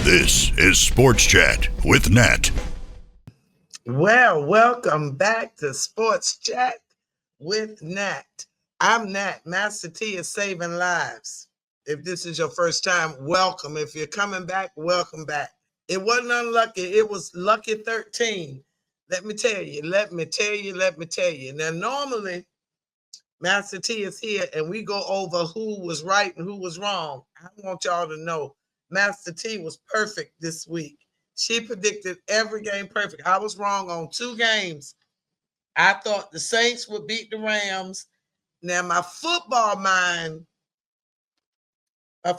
This is Sports Chat with Nat. Well, welcome back to Sports Chat with Nat. I'm Nat. Master T is saving lives. If this is your first time, welcome. If you're coming back, welcome back. It wasn't unlucky. It was lucky 13. Let me tell you. Now, normally, Master T is here and we go over who was right and who was wrong. I want y'all to know Master T was perfect this week. She predicted every game perfect. I was wrong on 2 games. I thought the Saints would beat the Rams. Now my football mind had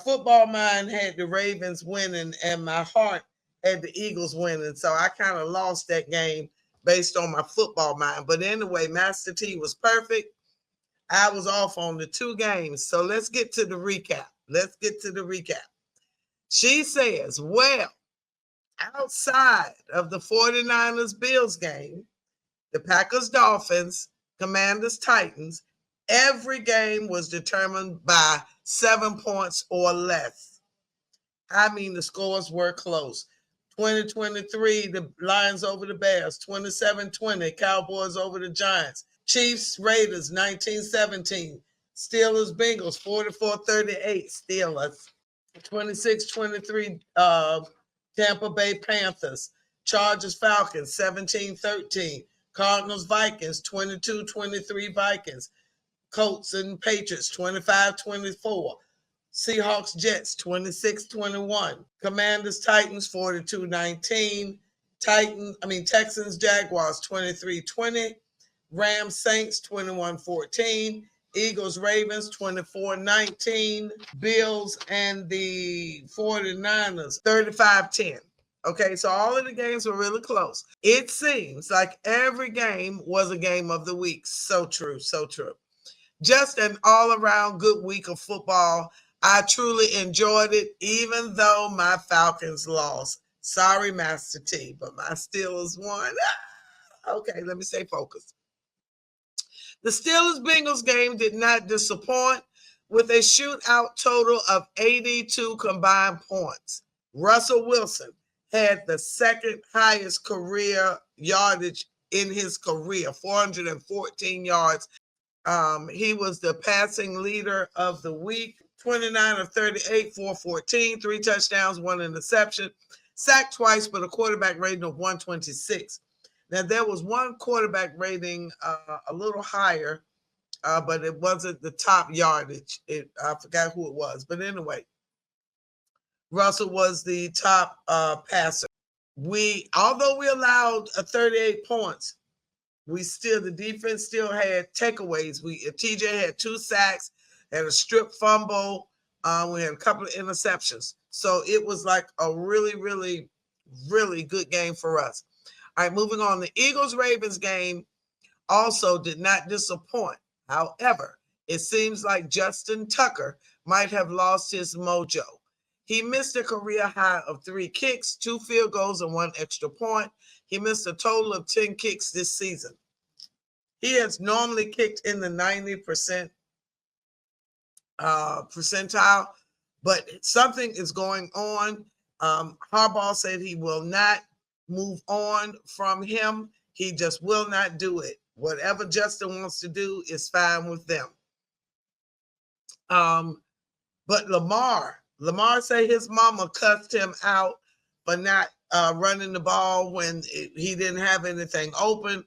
the Ravens winning, and my heart had the Eagles winning. So I kind of lost that game based on my football mind. But anyway, Master T was perfect. I was off on the 2 games. So let's get to the recap. She says, well, outside of the 49ers Bills game, the Packers Dolphins, Commanders Titans, every game was determined by 7 points or less. I mean, the scores were close. 2023, the Lions over the Bears, 27-20, Cowboys over the Giants, Chiefs Raiders, 19-17, Steelers Bengals, 44-38, Steelers, 26-23, Tampa Bay Panthers, Chargers Falcons, 17-13, Cardinals Vikings, 22-23 Vikings, Colts and Patriots, 25-24, Seahawks Jets, 26-21, Commanders Titans, 42-19, Texans Jaguars, 23-20, Rams Saints, 21-14, Eagles Ravens, 24-19, Bills and the 49ers, 35-10. Okay, so all of the games were really close. It seems like every game was a game of the week. So true. Just an all-around good week of football. I truly enjoyed it, even though my Falcons lost. Sorry, Master T, but my Steelers won. Okay, let me stay focused. The Steelers-Bengals game did not disappoint with a shootout total of 82 combined points. Russell Wilson had the second highest career yardage in his career, 414 yards. He was the passing leader of the week, 29 of 38, 414, 3 touchdowns, 1 interception, sacked twice, but a quarterback rating of 126. Now, there was one quarterback rating a little higher, but it wasn't the top yardage. I forgot who it was. But anyway, Russell was the top passer. Although we allowed 38 points, the defense still had takeaways. TJ had 2 sacks, had a strip fumble. We had a couple of interceptions. So it was like a really, really, really good game for us. All right, moving on. The Eagles-Ravens game also did not disappoint. However, it seems like Justin Tucker might have lost his mojo. He missed a career high of 3 kicks, 2 field goals, and 1 extra point. He missed a total of 10 kicks this season. He has normally kicked in the 90% percentile, but something is going on. Harbaugh said he will not move on from him. He just will not do it. Whatever Justin wants to do is fine with them. But Lamar said his mama cussed him out for not running the ball when he didn't have anything open.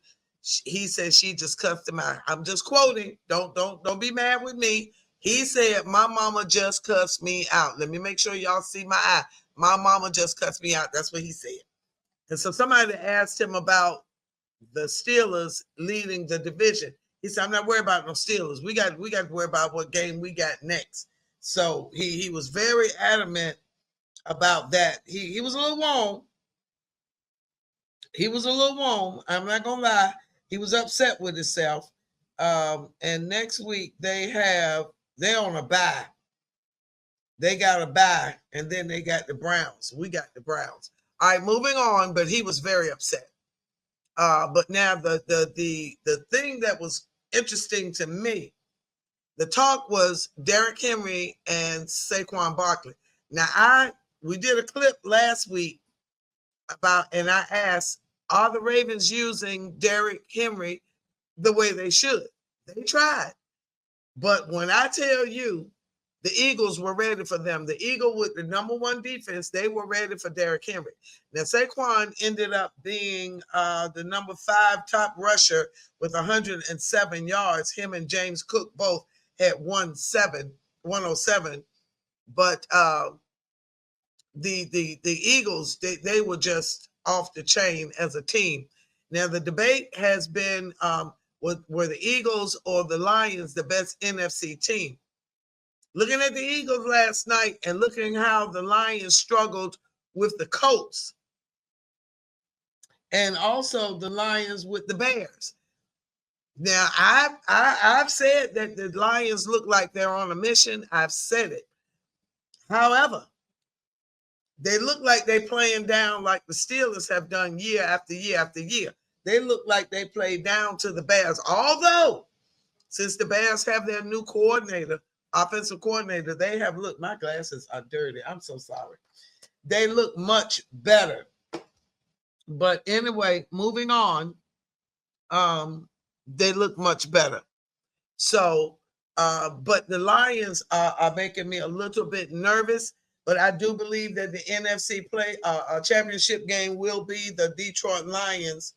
He said she just cussed him out. I'm just quoting. Don't be mad with me. He said, my mama just cussed me out. Let me make sure y'all see my eye. My mama just cussed me out. That's what he said. And so somebody asked him about the Steelers leading the division. He said, I'm not worried about no Steelers. We got to worry about what game we got next. So he was very adamant about that. He was a little warm. I'm not going to lie. He was upset with himself. And next week they're on a bye. They got a bye, and then they got the Browns. We got the Browns. All right, moving on, but he was very upset. But now the thing that was interesting to me, the talk was Derrick Henry and Saquon Barkley. Now, I we did a clip last week about, and I asked, are the Ravens using Derrick Henry the way they should? They tried. But when I tell you, the Eagles were ready for them. The Eagle with the number one defense, they were ready for Derrick Henry. Now, Saquon ended up being the number 5 top rusher with 107 yards. Him and James Cook both had 107. But the Eagles, they were just off the chain as a team. Now, the debate has been were the Eagles or the Lions the best NFC team? Looking at the Eagles last night and looking how the Lions struggled with the Colts and also the Lions with the Bears. Now, I've said that the Lions look like they're on a mission. I've said it. However, they look like they're playing down like the Steelers have done year after year after year. They look like they play down to the Bears. Although, since the Bears have their new offensive coordinator, they have looked, my glasses are dirty. I'm so sorry. They look much better. But anyway, moving on, they look much better. So, but the Lions are making me a little bit nervous. But I do believe that the NFC championship game will be the Detroit Lions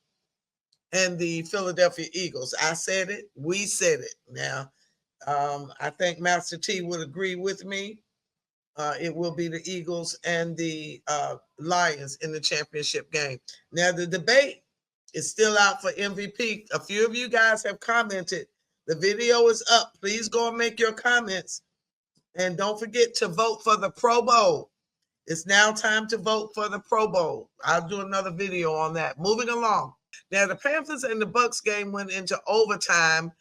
and the Philadelphia Eagles. I said it. We said it. Now, I think Master T would agree with me. It will be the Eagles and the Lions in the championship game. Now, the debate is still out for MVP. A few of you guys have commented. The video is up. Please go and make your comments. And don't forget to vote for the Pro Bowl. It's now time to vote for the Pro Bowl. I'll do another video on that. Moving along. Now, the Panthers and the Bucks game went into overtime.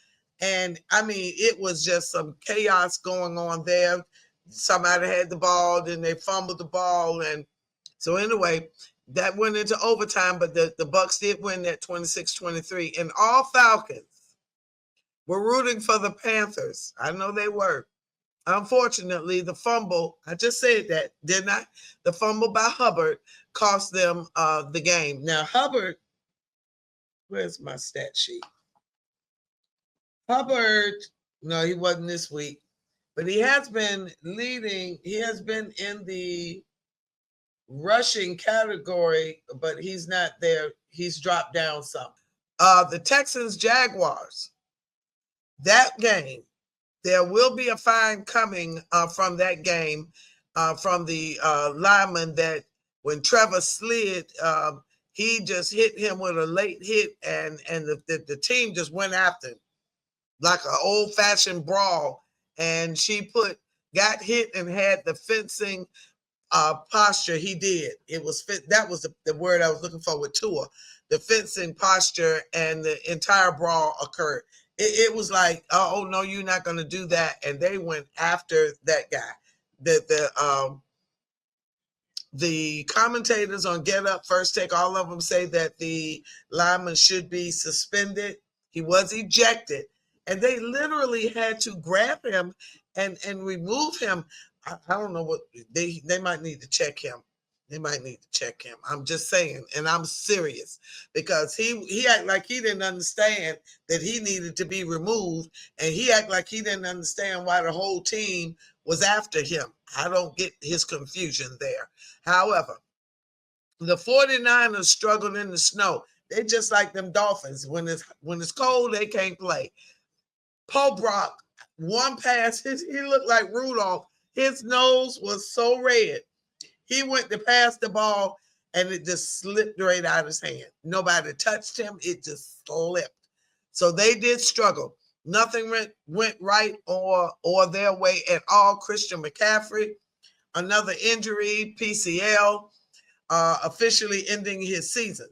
And, I mean, it was just some chaos going on there. Somebody had the ball, then they fumbled the ball. And so, anyway, that went into overtime. But the Bucks did win that 26-23. And all Falcons were rooting for the Panthers. I know they were. Unfortunately, the fumble, I just said that, didn't I? The fumble by Hubbard cost them the game. Now, Hubbard, where's my stat sheet? Hubbard, no, he wasn't this week, but he has been leading. He has been in the rushing category, but he's not there. He's dropped down some. The Texans-Jaguars, that game, there will be a fine coming from that game from the lineman that when Trevor slid, he just hit him with a late hit, and the team just went after him like an old-fashioned brawl. And she got hit and had the fencing posture. He did. It was that was the word I was looking for with Tua. The fencing posture and the entire brawl occurred. It was like, oh no, you're not going to do that, and they went after that guy. The commentators on Get Up First Take, all of them say that the lineman should be suspended. He was ejected, and they literally had to grab him and remove him. I don't know what they might need to check him. They might need to check him. I'm just saying, and I'm serious, because he acted like he didn't understand that he needed to be removed, and he acted like he didn't understand why the whole team was after him. I don't get his confusion there. However, the 49ers struggled in the snow. They just like them Dolphins. When it's cold, they can't play. Paul Brock, one pass, he looked like Rudolph. His nose was so red. He went to pass the ball, and it just slipped right out of his hand. Nobody touched him. It just slipped. So they did struggle. Nothing went right or their way at all. Christian McCaffrey, another injury, PCL, officially ending his season.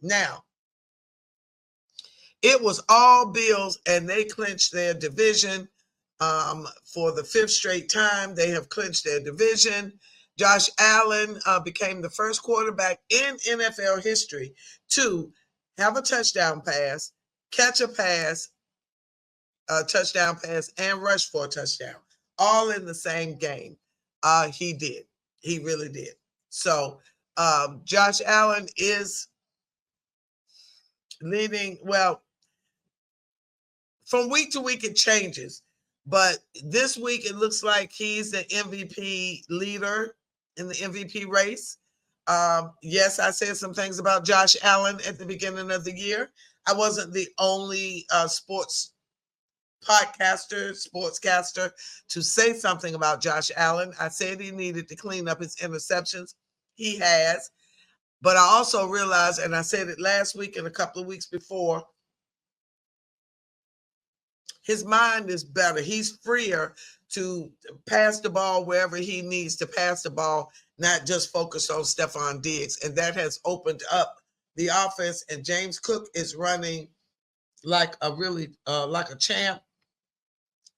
Now, it was all Bills, and they clinched their division for the 5th straight time. They have clinched their division. Josh Allen became the first quarterback in NFL history to have a touchdown pass, catch a pass, touchdown pass, and rush for a touchdown, all in the same game. He did. He really did. So Josh Allen is leading. Well, from week to week it changes, but this week it looks like he's the MVP leader in the MVP race. Yes, I said some things about Josh Allen at the beginning of the year. I wasn't the only sportscaster to say something about Josh Allen. I said he needed to clean up his interceptions. He has. But I also realized, and I said it last week and a couple of weeks before, his mind is better. He's freer to pass the ball wherever he needs to pass the ball, not just focus on Stephon Diggs. And that has opened up the offense. And James Cook is running like a like a champ.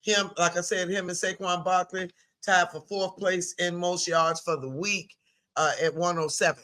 Him, like I said, him and Saquon Barkley tied for fourth place in most yards for the week at 107.